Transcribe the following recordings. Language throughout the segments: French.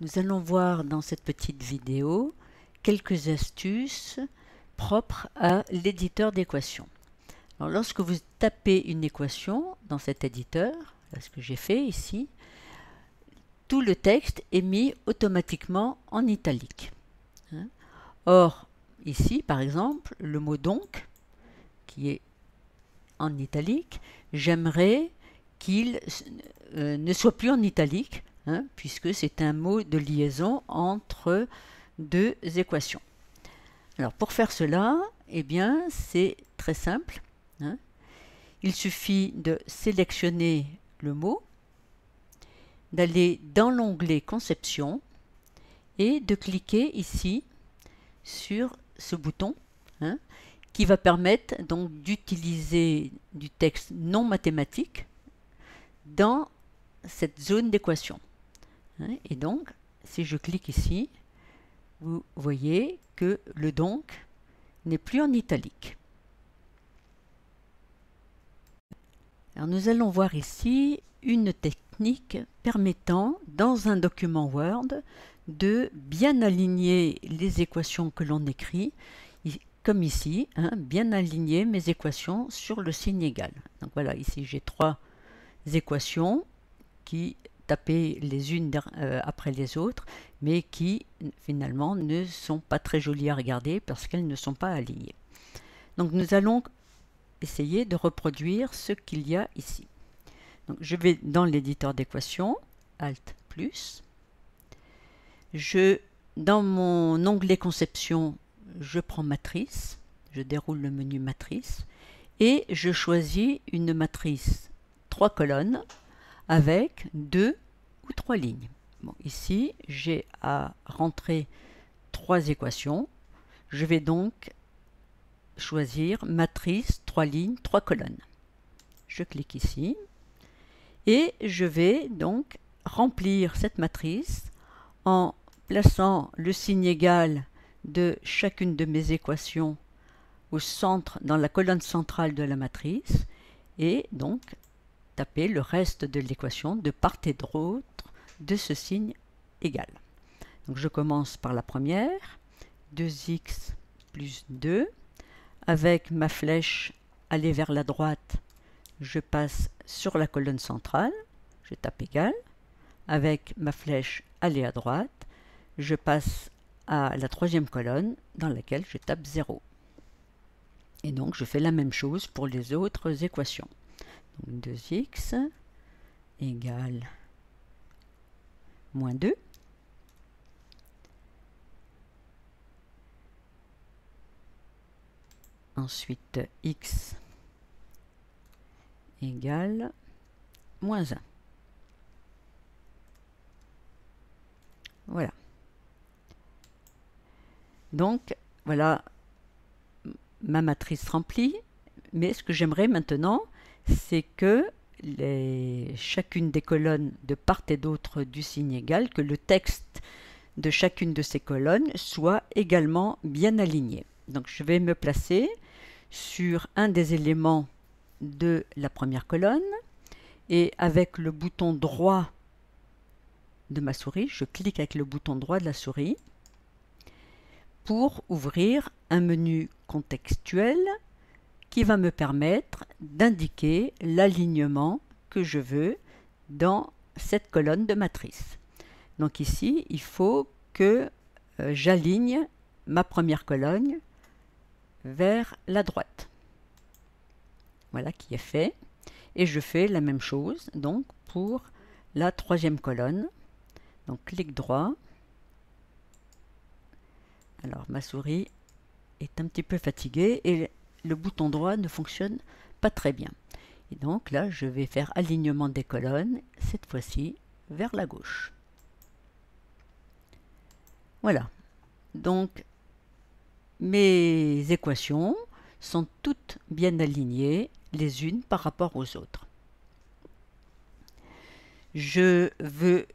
Nous allons voir dans cette petite vidéo quelques astuces propres à l'éditeur d'équations. Alors, lorsque vous tapez une équation dans cet éditeur, là, ce que j'ai fait ici, tout le texte est mis automatiquement en italique. Or, ici, par exemple, le mot donc, qui est en italique, j'aimerais qu'il ne soit plus en italique, puisque c'est un mot de liaison entre deux équations. Alors, pour faire cela, eh bien, c'est très simple. Il suffit de sélectionner le mot, d'aller dans l'onglet Conception et de cliquer ici sur ce bouton qui va permettre donc d'utiliser du texte non mathématique dans cette zone d'équation. Et donc, si je clique ici, vous voyez que le donc n'est plus en italique. Alors nous allons voir ici une technique permettant, dans un document Word, de bien aligner les équations que l'on écrit, comme ici, bien aligner mes équations sur le signe égal. Donc voilà, ici j'ai trois équations qui tapées les unes après les autres, mais qui finalement ne sont pas très jolies à regarder parce qu'elles ne sont pas alignées. Donc nous allons essayer de reproduire ce qu'il y a ici. Donc je vais dans l'éditeur d'équations, Alt+, dans mon onglet Conception, je prends Matrice, je déroule le menu Matrice, et je choisis une matrice 3 colonnes avec 2 ou 3 lignes. Bon, ici, j'ai à rentrer 3 équations. Je vais donc choisir matrice 3 lignes, 3 colonnes. Je clique ici et je vais donc remplir cette matrice en plaçant le signe égal de chacune de mes équations au centre, dans la colonne centrale de la matrice, et donc taper le reste de l'équation de part et d'autre de ce signe égal. Donc je commence par la première, 2x plus 2, avec ma flèche aller vers la droite, je passe sur la colonne centrale, je tape égal, avec ma flèche aller à droite, je passe à la troisième colonne dans laquelle je tape 0. Et donc je fais la même chose pour les autres équations. Donc 2x égale moins 2. Ensuite x égale moins 1. Voilà. Donc, voilà ma matrice remplie, mais ce que j'aimerais maintenant, c'est que chacune des colonnes de part et d'autre du signe égal, que le texte de chacune de ces colonnes soit également bien aligné. Donc, je vais me placer sur un des éléments de la première colonne et avec le bouton droit de ma souris, je clique avec le bouton droit de la souris pour ouvrir un menu contextuel qui va me permettre d'indiquer l'alignement que je veux dans cette colonne de matrice. Donc ici, il faut que j'aligne ma première colonne vers la droite. Voilà qui est fait. Et je fais la même chose donc pour la troisième colonne. Donc clic droit. Alors ma souris est un petit peu fatiguée et le bouton droit ne fonctionne pas très bien. Et donc là, je vais faire alignement des colonnes, cette fois-ci vers la gauche. Voilà. Donc mes équations sont toutes bien alignées les unes par rapport aux autres. Je veux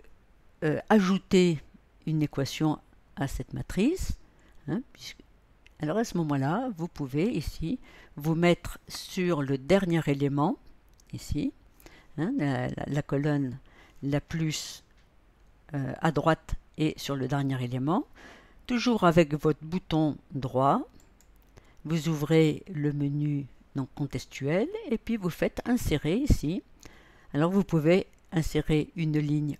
ajouter une équation à cette matrice. Alors à ce moment-là, vous pouvez ici vous mettre sur le dernier élément, ici, la colonne la plus à droite et sur le dernier élément. Toujours avec votre bouton droit, vous ouvrez le menu donc contextuel et puis vous faites insérer ici. Alors vous pouvez insérer une ligne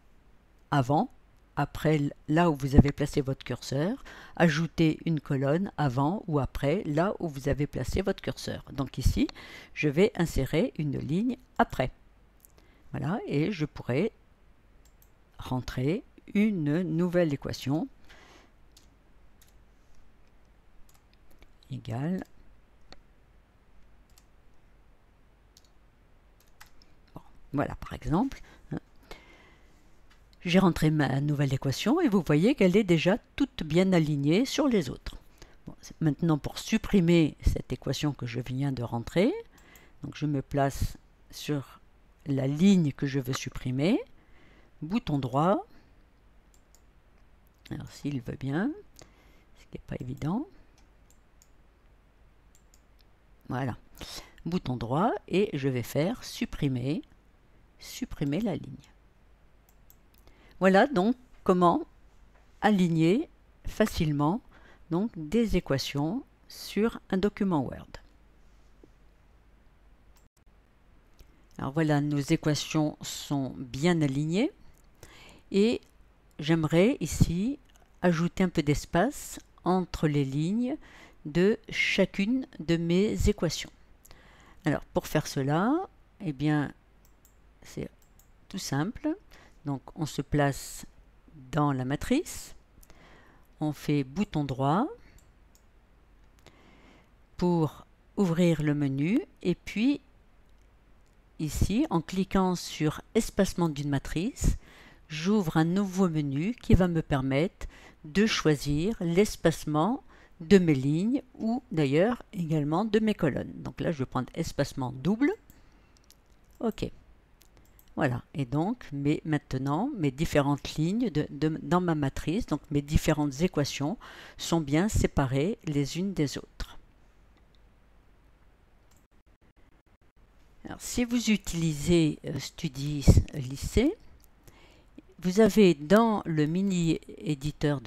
avant, après là où vous avez placé votre curseur, ajouter une colonne avant ou après là où vous avez placé votre curseur. Donc ici, je vais insérer une ligne après. Voilà, et je pourrais rentrer une nouvelle équation égale. Bon, voilà, par exemple. J'ai rentré ma nouvelle équation et vous voyez qu'elle est déjà toute bien alignée sur les autres. Bon, maintenant, pour supprimer cette équation que je viens de rentrer, donc je me place sur la ligne que je veux supprimer, bouton droit, alors s'il veut bien, ce qui n'est pas évident, voilà, bouton droit et je vais faire supprimer la ligne. Voilà donc comment aligner facilement donc des équations sur un document Word. Alors voilà, nos équations sont bien alignées et j'aimerais ici ajouter un peu d'espace entre les lignes de chacune de mes équations. Alors pour faire cela, eh bien c'est tout simple. Donc on se place dans la matrice, on fait bouton droit pour ouvrir le menu et puis ici en cliquant sur espacement d'une matrice, j'ouvre un nouveau menu qui va me permettre de choisir l'espacement de mes lignes ou d'ailleurs également de mes colonnes. Donc là je vais prendre espacement double, ok. Voilà, et donc maintenant mes différentes lignes dans ma matrice, donc mes différentes équations sont bien séparées les unes des autres. Alors, si vous utilisez Studies Lycée, vous avez dans le mini éditeur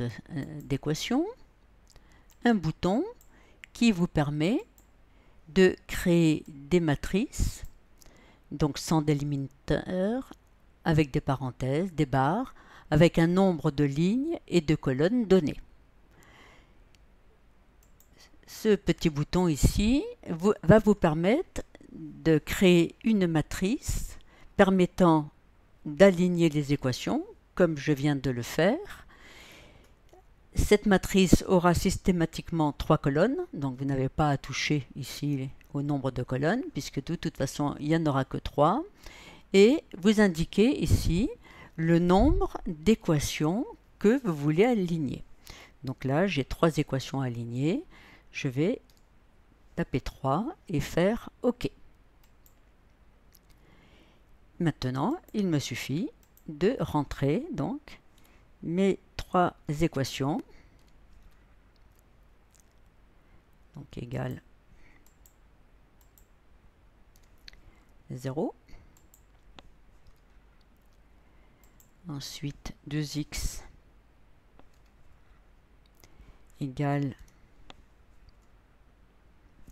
d'équations un bouton qui vous permet de créer des matrices, donc sans délimitateur, avec des parenthèses, des barres, avec un nombre de lignes et de colonnes données. Ce petit bouton ici va vous permettre de créer une matrice permettant d'aligner les équations, comme je viens de le faire. Cette matrice aura systématiquement 3 colonnes, donc vous n'avez pas à toucher ici au nombre de colonnes, puisque de toute façon, il n'y en aura que 3. Et vous indiquez ici le nombre d'équations que vous voulez aligner. Donc là, j'ai 3 équations alignées. Je vais taper 3 et faire OK. Maintenant, il me suffit de rentrer donc mes 3 équations. Donc égale 0. Ensuite, 2x égale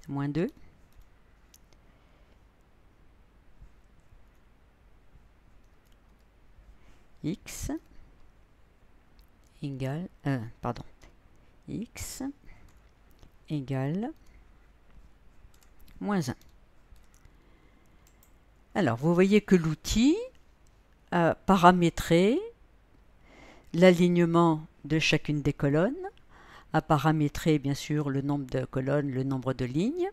moins 2. X égale x égale moins 1. Alors, vous voyez que l'outil a paramétré l'alignement de chacune des colonnes, a paramétré bien sûr le nombre de colonnes, le nombre de lignes,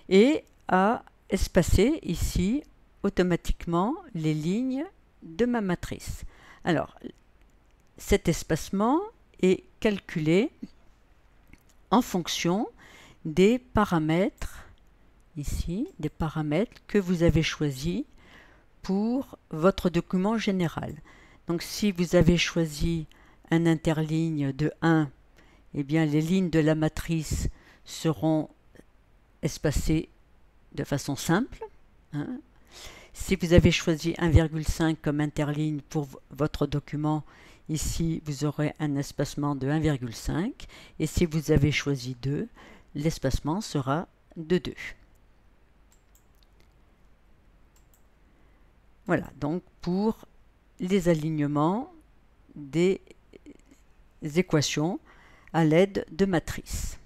et a espacé ici automatiquement les lignes de ma matrice. Alors, cet espacement est calculé en fonction des paramètres, ici, des paramètres que vous avez choisis pour votre document général. Donc, si vous avez choisi un interligne de 1, eh bien, les lignes de la matrice seront espacées de façon simple. Hein. Si vous avez choisi 1,5 comme interligne pour votre document, ici vous aurez un espacement de 1,5 et si vous avez choisi 2, l'espacement sera de 2. Voilà, donc pour les alignements des équations à l'aide de matrices.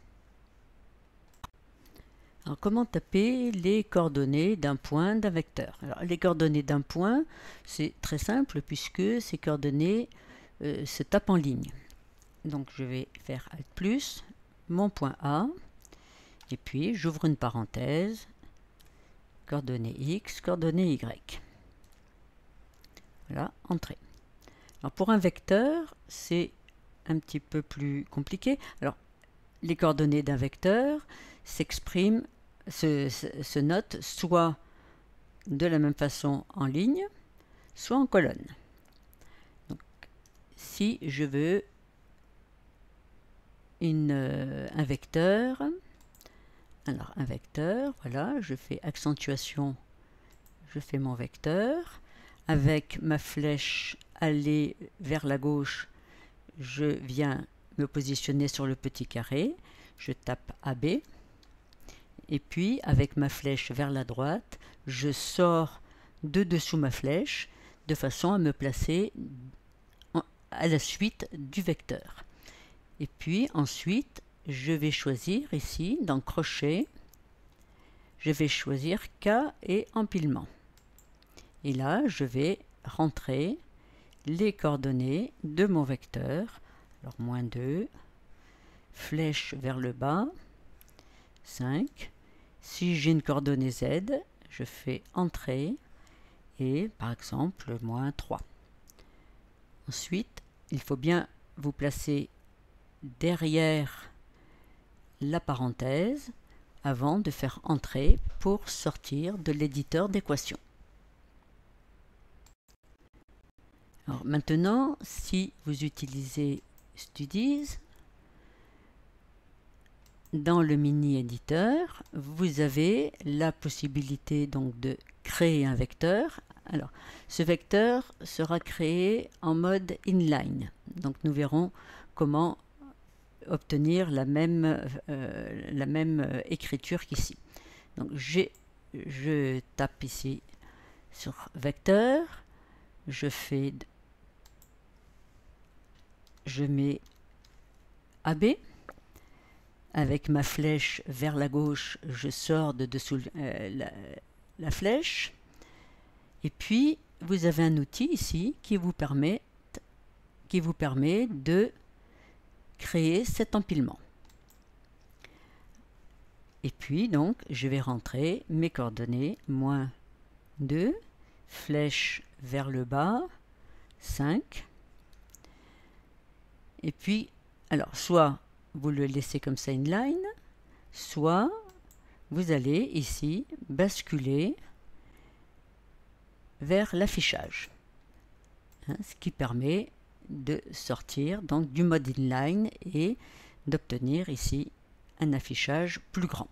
Alors, comment taper les coordonnées d'un point, d'un vecteur? Alors, les coordonnées d'un point, c'est très simple puisque ces coordonnées se tapent en ligne. Donc, je vais faire Alt+, mon point A, et puis j'ouvre une parenthèse, coordonnées X, coordonnées Y. Voilà, entrée. Alors, pour un vecteur, c'est un petit peu plus compliqué. Alors, les coordonnées d'un vecteur s'expriment, se notent soit de la même façon en ligne, soit en colonne. Donc, si je veux un vecteur, alors un vecteur, voilà, je fais accentuation, je fais mon vecteur, avec ma flèche aller vers la gauche, je viens me positionner sur le petit carré, je tape AB, et puis avec ma flèche vers la droite, je sors de dessous ma flèche de façon à me placer à la suite du vecteur. Et puis ensuite, je vais choisir ici, dans crochet, je vais choisir K et empilement. Et là, je vais rentrer les coordonnées de mon vecteur. Alors, -2, flèche vers le bas, 5. Si j'ai une coordonnée Z, je fais Entrée et, par exemple, -3. Ensuite, il faut bien vous placer derrière la parenthèse avant de faire Entrée pour sortir de l'éditeur d'équations. Alors maintenant, si vous utilisez Studies, dans le mini-éditeur, vous avez la possibilité donc de créer un vecteur. Alors, ce vecteur sera créé en mode inline. Donc, nous verrons comment obtenir la même écriture qu'ici. Donc, je tape ici sur vecteur, je mets AB. Avec ma flèche vers la gauche, je sors de dessous la flèche. Et puis, vous avez un outil ici qui vous permet de créer cet empilement. Et puis, donc, je vais rentrer mes coordonnées, -2, flèche vers le bas, 5. Et puis, alors, soit vous le laissez comme ça inline, soit vous allez ici basculer vers l'affichage, ce qui permet de sortir donc du mode inline et d'obtenir ici un affichage plus grand.